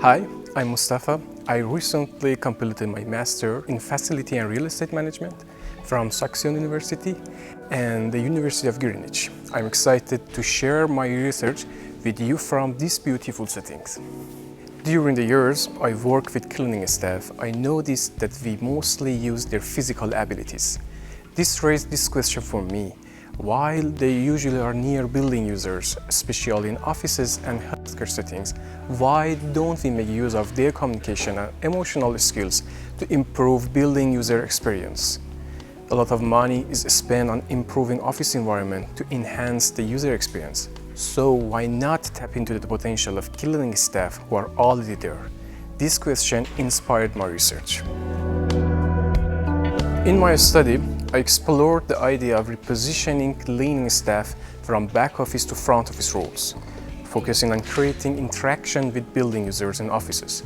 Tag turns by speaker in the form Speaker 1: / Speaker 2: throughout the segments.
Speaker 1: Hi, I'm Mostafa. I recently completed my Master in Facility and Real Estate Management from Saxion University and the University of Greenwich. I'm excited to share my research with you from these beautiful settings. During the years I worked with cleaning staff, I noticed that we mostly use their physical abilities. This raised this question for me. While they usually are near building users, especially in offices and healthcare settings, why don't we make use of their communication and emotional skills to improve building user experience? A lot of money is spent on improving office environment to enhance the user experience. So why not tap into the potential of cleaning staff who are already there? This question inspired my research. In my study, I explored the idea of repositioning cleaning staff from back office to front office roles, focusing on creating interaction with building users in offices.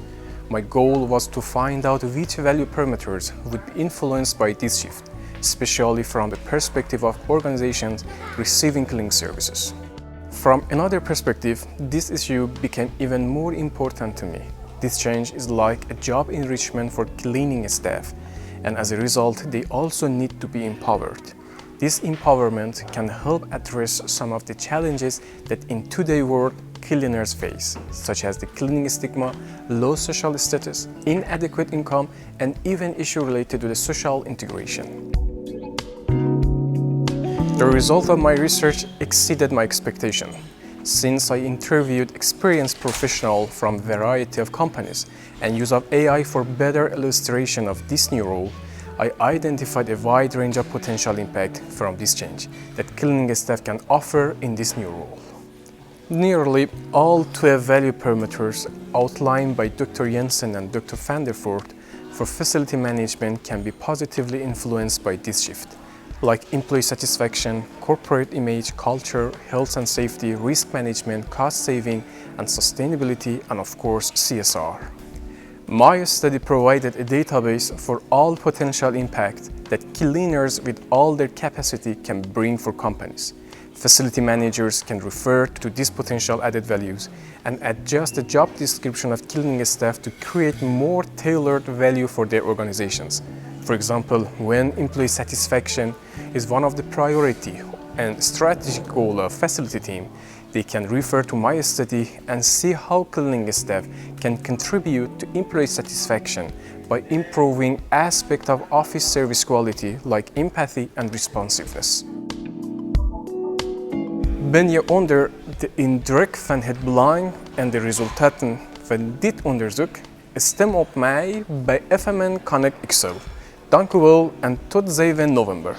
Speaker 1: My goal was to find out which value parameters would be influenced by this shift, especially from the perspective of organizations receiving cleaning services. From another perspective, this issue became even more important to me. This change is like a job enrichment for cleaning staff, and as a result, they also need to be empowered. This empowerment can help address some of the challenges that in today's world cleaners face, such as the cleaning stigma, low social status, inadequate income, and even issues related to the social integration. The result of my research exceeded my expectation. Since I interviewed experienced professionals from a variety of companies and use of AI for better illustration of this new role, I identified a wide range of potential impact from this change that cleaning staff can offer in this new role. Nearly all 12 value parameters outlined by Dr. Jensen and Dr. van der Voort for facility management can be positively influenced by this shift, like employee satisfaction, corporate image, culture, health and safety, risk management, cost saving, and sustainability, and of course, CSR. My study provided a database for all potential impact that cleaners with all their capacity can bring for companies. Facility managers can refer to these potential added values and adjust the job description of cleaning staff to create more tailored value for their organizations. For example, when employee satisfaction is one of the priority and strategic goal of facility team, they can refer to my study and see how cleaning staff can contribute to employee satisfaction by improving aspects of office service quality like empathy and responsiveness. Ben je onder de indruk van het belang en de resultaten van dit onderzoek? Stem op mij bij FMN Connect Excel. Dank u wel en tot 7 november.